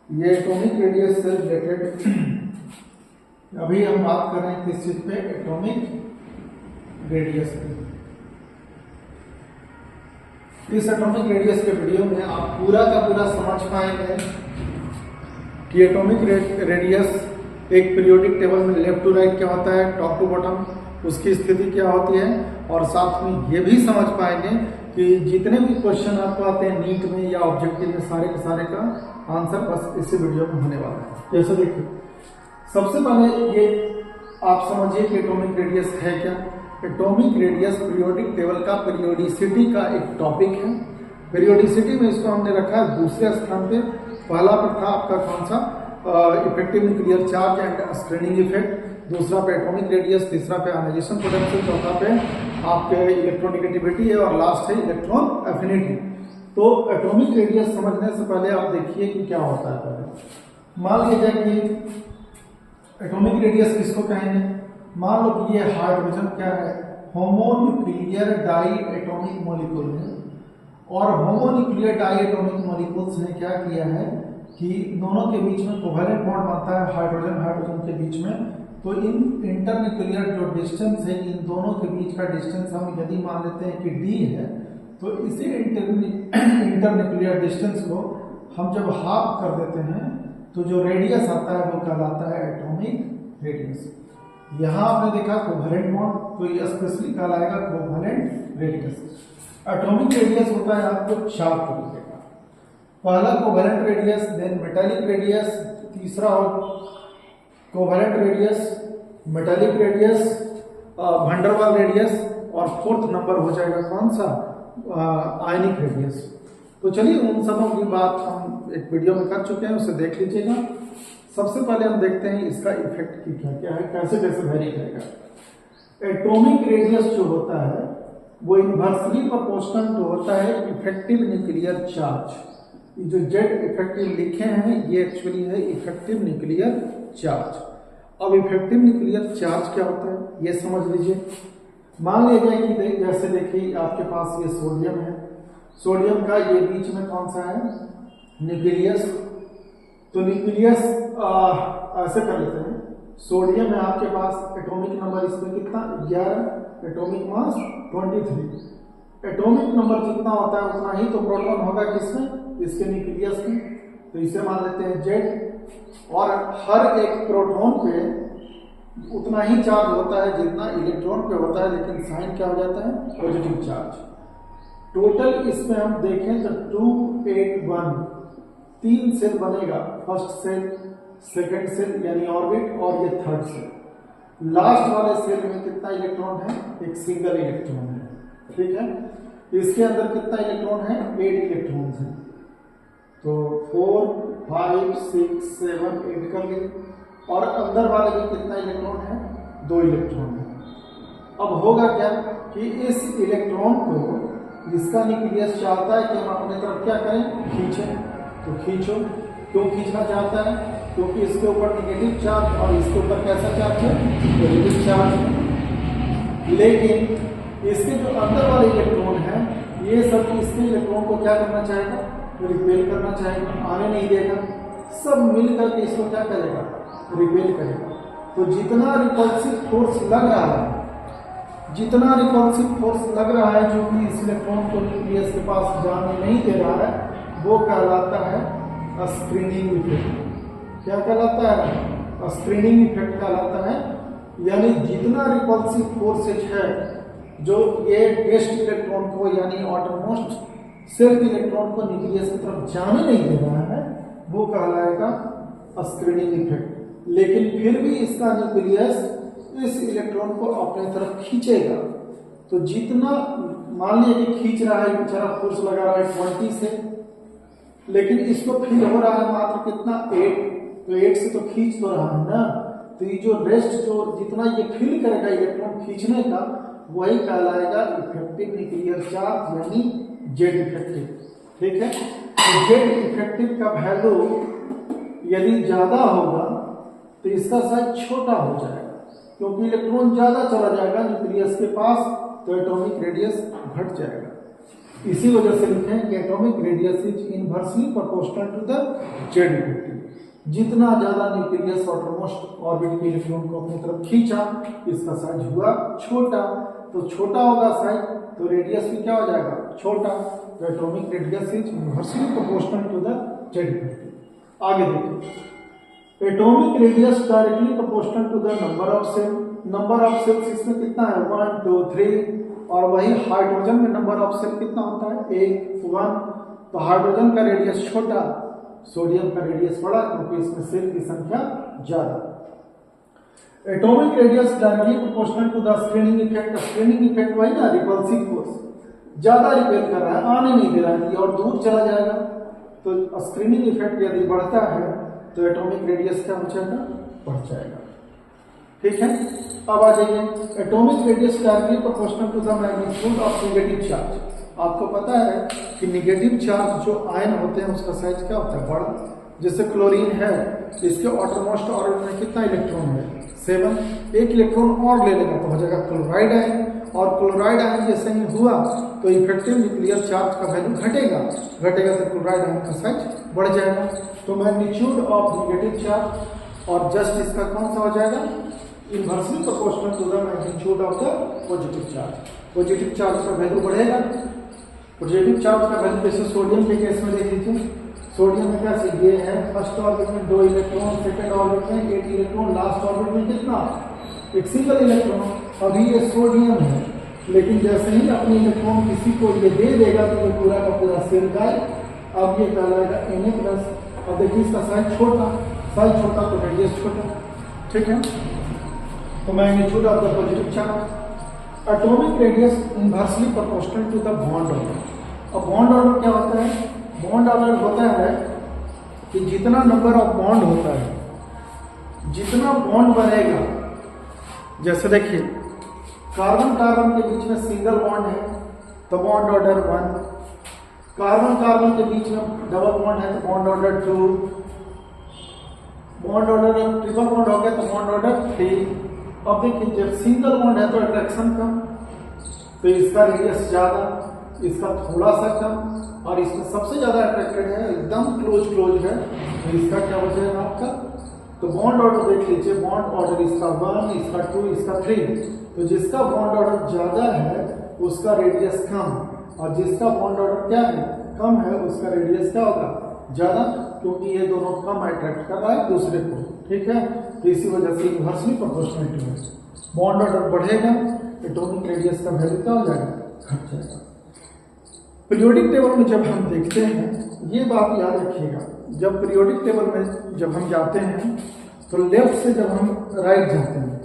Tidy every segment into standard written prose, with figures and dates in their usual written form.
ये atomic radius से related अभी हम बात कर रहे हैं किस चीज पे, एटॉमिक रेडियस पे। इस एटॉमिक रेडियस के वीडियो में आप पूरा का पूरा समझ पाएंगे कि एटॉमिक रेडियस एक पीरियोडिक टेबल में लेफ्ट टू राइट क्या होता है, टॉप टू बॉटम उसकी स्थिति क्या होती है, और साथ में ये भी समझ पाएंगे कि जितने भी क्वेश्चन आपको आते हैं नीट में या ऑब्जेक्टिव में, सारे के सारे का आंसर बस इसी वीडियो में होने वाला है। जैसे देखिए, सबसे पहले ये आप समझिए कि एटॉमिक रेडियस है क्या। एटॉमिक रेडियस पीरियोडिक टेबल का पीरियोडिसिटी का एक टॉपिक है। पीरियोडिसिटी में इसको हमने रखा है दूसरे स्थान पे। पहला पर था आपका कौन सा, effective nuclear charge and screening effect, दूसरा पे एटॉमिक रेडियस, तीसरा पे आयनाइजेशन पोटेंशियल, चौथा पे आपके इलेक्ट्रोनेगेटिविटी है और लास्ट है इलेक्ट्रॉन एफिनिटी। तो एटॉमिक रेडियस समझने से पहले आप देखिए कि क्या होता है। पहले मान लीजिए कि एटॉमिक रेडियस किसको कहेंगे, मान लो कि ये हाइड्रोजन क्या है, होमोन्यूक्लियर डाई एटॉमिक मॉलिक्यूल है, और होमोन्यूक्लियर डाई एटॉमिक मॉलिक्यूल्स ने क्या किया है कि दोनों के बीच में कोवेलेंट बॉन्ड बनता है हाइड्रोजन हाइड्रोजन के बीच में। तो इन इंटरन्यूक्लियर जो डिस्टेंस है, इन दोनों के बीच का डिस्टेंस हम यदि मान लेते हैं कि d है, तो इसी इंटरन्यूक्लियर डिस्टेंस को हम जब हाफ कर देते हैं तो जो रेडियस आता है वो कहलाता है एटॉमिक रेडियस। यहाँ आपने देखा कोवेलेंट बॉन्ड, तो ये स्पेशली कहलाएगा कोवेलेंट रेडियस। एटॉमिक रेडियस होता है आपको चार तरीके का, पहला covalent radius, then metallic radius, तीसरा हो covalent radius, metallic radius, van der Waals radius, और फोर्थ नंबर हो जाएगा कौन सा, आयनिक रेडियस। तो चलिए उन सबों की बात हम एक वीडियो में कर चुके हैं, उसे देख लीजिएगा। सबसे पहले हम देखते हैं इसका इफेक्ट की क्या क्या है, कैसे कैसे वेरी करेगा। एटॉमिक रेडियस जो होता है वो इनवर्सली प्रोपोर्शनल टू होता है इफेक्टिव न्यूक्लियर चार्ज। ये जो जेड इफेक्टिव लिखे हैं ये एक्चुअली है इफेक्टिव न्यूक्लियर चार्ज। अब इफेक्टिव न्यूक्लियर चार्ज क्या होता है ये समझ लीजिए। मान लीजिए कि जैसे देखिए आपके पास ये सोडियम है, सोडियम का ये बीच में कौन सा है, न्यूक्लियस। तो न्यूक्लियस ऐसे कर लेते हैं, सोडियम है आपके पास, एटॉमिक नंबर इसमें कितना 11, एटॉमिक मास 23। एटॉमिक नंबर जितना होता है उतना ही तो प्रोटॉन होगा किसमें, इसके न्यूक्लियस में। तो इसे मान लेते हैं जेड, और हर एक प्रोटॉन पे उतना ही चार्ज होता है जितना इलेक्ट्रॉन पे होता है, लेकिन साइन क्या हो जाता है, पॉजिटिव चार्ज। टोटल इसमें हम देखें तो 281 तीन सेल बनेगा, फर्स्ट सेल, सेकंड सेल यानी ऑर्बिट, और ये थर्ड सेल। लास्ट वाले सेल में कितना इलेक्ट्रॉन है, एक सिंगल इलेक्ट्रॉन है, ठीक है। इसके अंदर कितना इलेक्ट्रॉन है, 8 इलेक्ट्रॉन है। तो 4 5 6 7 8 कर लिए, और अंदर वाले में कितना इलेक्ट्रॉन है, 2 इलेक्ट्रॉन है। अब होगा क्या कि इस इलेक्ट्रॉन को इसका न्यूक्लियस चाहता है कि हम अपने तरफ क्या करें, खींचें। तो खींचो, क्यों खींचना चाहता है, क्योंकि इसके ऊपर नेगेटिव चार्ज और इसके ऊपर कैसा चार्ज है, पॉजिटिव चार्ज है। लेकिन इसके जो अंदर वाले इलेक्ट्रॉन है ये सब इसके इलेक्ट्रॉन को क्या करना चाहेगा, रिपेल करना चाहेगा, आने नहीं देगा। सब मिलकर के इसको क्या करेगा, रिपेल करेगा। तो जितना रिपल्सिव फोर्स लग रहा है, जितना रिपल्सिव फोर्स लग रहा है जो कि इस इलेक्ट्रॉन को न्यूक्लियस के पास जाने नहीं दे रहा है, वो कहलाता है स्क्रीनिंग इफेक्ट। क्या कहलाता है, स्क्रीनिंग इफेक्ट कहलाता है। यानी जितना रिपल्सिव फोर्सेज है जो ये गेस्ट इलेक्ट्रॉन को यानी ऑटोमोस्ट सेल्फ इलेक्ट्रॉन को न्यूक्लियस की तरफ जाने नहीं दे रहा है, वो कहलाएगा स्क्रीनिंग इफेक्ट। लेकिन फिर भी इसका न्यूक्लियस इस इलेक्ट्रॉन को अपने तरफ खींचेगा। तो जितना मान लीजिए कि खींच रहा है, बेचारा फोर्स लगा रहा है 20 से, लेकिन इसको फील हो रहा है मात्र कितना, 8। तो 8 से तो खींच तो रहा है ना। तो ये जो रेस्ट जो जितना ये फील करेगा इलेक्ट्रॉन खींचने का, वही कहलाएगा इफेक्टिव न्यूक्लियर चार्ज यानी जेड इफेक्टिव, ठीक है। तो जेड इफेक्टिव का वैल्यू यदि ज्यादा होगा तो इसका साइज छोटा हो जाएगा, क्योंकि इलेक्ट्रॉन ज्यादा चला जाएगा न्यूक्लियस के पास, तो एटॉमिक रेडियस घट जाएगा। इसी वजह से लिखे हैं कि atomic radius is inversely proportional to the Z effective. जितना ज्यादा न्यूक्लियस आउटरमोस्ट ऑर्बिट के इलेक्ट्रॉन को अपनी तरफ खींचा, इसका साइज हुआ छोटा। तो छोटा होगा साइज, तो रेडियस भी क्या हो जाएगा, छोटा। तो atomic radius is inversely proportional to the Z effective. आगे देखिए, atomic radius directly proportional to the number of shell. Number of shells इसमें कितना है, 1 2 3, और वही हाइड्रोजन में नंबर ऑफ सेल कितना होता है, 1 1। तो हाइड्रोजन का रेडियस छोटा, सोडियम का रेडियस बड़ा, क्योंकि इसमें सेल की संख्या ज्यादा। Atomic radius directly proportional to the screening effect. Screening effect वही ना, रिपल्सिव फोर्स, ज्यादा रिपेल कर रहा है, आने नहीं दे रहा है और दूर चला जाएगा। तो स्क्रीनिंग इफेक्ट यदि बढ़ता है तो एटॉमिक रेडियस क्या हो जाएगा, बढ़ जाएगा। ठीक है, अब आ जाइए, atomic radius directly proportional to the magnitude of negative charge. आपको पता है कि नेगेटिव चार्ज जो आयन होते हैं उसका साइज क्या होता है, बड़ा। जैसे क्लोरीन है, इसके आउटरमोस्ट ऑर्बिट में कितना इलेक्ट्रॉन है, 7। एक इलेक्ट्रॉन और ले लेगा तो हो जाएगा क्लोराइड आयन, और क्लोराइड आयन जैसे ही हुआ तो इफेक्टिव न्यूक्लियर चार्ज का वैल्यू घटेगा तो क्लोराइड आयन का साइज बढ़ जाएगा। तो मैग्नीट्यूड ऑफ नेगेटिव चार्ज और जस्ट इसका कौन सा हो जाएगा, inversely proportional to the magnitude of the positive charge. Positive charge का वैल्यू बढ़ेगा। पॉजिटिव चार्ज का वैल्यू जैसे सोडियम के केस में देख लीजिए, सोडियम में क्या ये है, फर्स्ट ऑर्बिट में 2 इलेक्ट्रॉन, सेकंड ऑर्बिट में 1 इलेक्ट्रॉन, लास्ट ऑर्बिट में कितना, एक सिंगल इलेक्ट्रॉन। अभी ये सोडियम है, लेकिन जैसे ही अपने इलेक्ट्रॉन किसी को ये दे देगा तो ये पूरा का पूरा सेल गायब। अब ये कहलाएगा Na+। अब देखिए इसका साइज छोटा तो रेडियस छोटा। ठीक है, तो magnitude of the positive charge. Atomic radius inversely proportional to the bond order. अब बॉन्ड ऑर्डर क्या होता है, बॉन्ड ऑर्डर होता है कि जितना नंबर ऑफ बॉन्ड होता है, जितना बॉन्ड बनेगा, जैसे देखिए कार्बन कार्बन के बीच में सिंगल बॉन्ड है तो बॉन्ड ऑर्डर 1, कार्बन कार्बन के बीच में डबल बॉन्ड है तो bond order 2, bond order triple bond हो गया तो बॉन्ड ऑर्डर 3। अब देखिए जब सिंगल बॉन्ड है तो अट्रैक्शन कम, तो इसका रेडियस ज्यादा, इसका थोड़ा सा कम, और इसमें सबसे ज्यादा अट्रैक्टेड है, एकदम क्लोज है, तो इसका क्या हो जाएगा आपका। तो बॉन्ड ऑर्डर देख लीजिए, बॉन्ड ऑर्डर इसका 1, इसका 2, इसका 3। तो जिसका बॉन्ड ऑर्डर ज्यादा है उसका रेडियस कम, और जिसका बॉन्ड ऑर्डर क्या है, कम है, उसका रेडियस क्या होगा, ज्यादा, क्योंकि ये दोनों कम अट्रैक्ट कर रहा है दूसरे को। ठीक है, तो इसी वजह से इनवर्सली प्रोपोर्शनल है। बॉन्ड ऑर्डर बढ़ेगा, एटॉमिक रेडियस का वैल्यू क्या हो जाएगा, घट जाएगा। पीरियोडिक टेबल में जब हम देखते हैं, ये बात याद रखिएगा, जब पीरियोडिक टेबल में जब हम जाते हैं तो लेफ्ट से जब हम राइट जाते हैं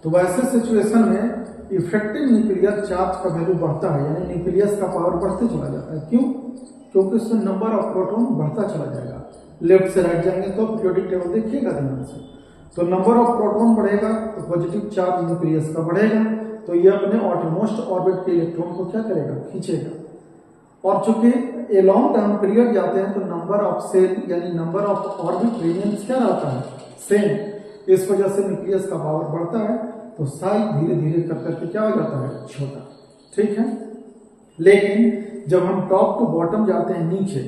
तो वैसे सिचुएशन में इफेक्टिव न्यूक्लियर चार्ज का वैल्यू बढ़ता है, यानी न्यूक्लियस का पावर बढ़ते चला जाता है। क्यों, क्योंकि उसमें नंबर ऑफ प्रोटॉन बढ़ता चला जाएगा। लेफ्ट से राइट जाएंगे तो पीरियोडिक टेबल देखिएगा ध्यान से, तो नंबर ऑफ प्रोटॉन बढ़ेगा तो पॉजिटिव चार्ज न्यूक्लियस का बढ़ेगा, तो ये अपने आउटरमोस्ट ऑर्बिट के इलेक्ट्रॉन को क्या करेगा, खींचेगा। और चूंकि ए लॉन्ग टर्म पीरियड जाते हैं तो नंबर ऑफ सेल यानी नंबर ऑफ ऑर्बिट रीजन्स क्या रहता है, सेम। इस वजह से न्यूक्लियस का पावर बढ़ता है, तो साइज धीरे धीरे कर करके क्या हो जाता है, छोटा। ठीक है, लेकिन जब हम टॉप टू बॉटम जाते हैं नीचे,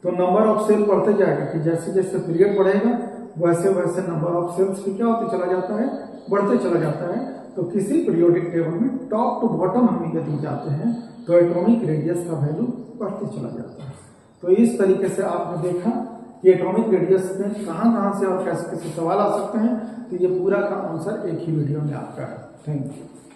तो नंबर ऑफ सेल बढ़ते जाएगा कि जैसे जैसे पीरियड बढ़ेगा वैसे वैसे नंबर ऑफ सेल्स भी क्या होते चला जाता है, बढ़ते चला जाता है। तो किसी पीरियोडिक टेबल में टॉप टू बॉटम हम यदि जाते हैं तो एटॉमिक रेडियस का वैल्यू बढ़ते चला जाता है। तो इस तरीके से आपने देखा कि एटॉमिक रेडियस में कहाँ से और कैसे कैसे सवाल आ सकते हैं। तो ये पूरा का आंसर एक ही वीडियो में आपका है। Thank you.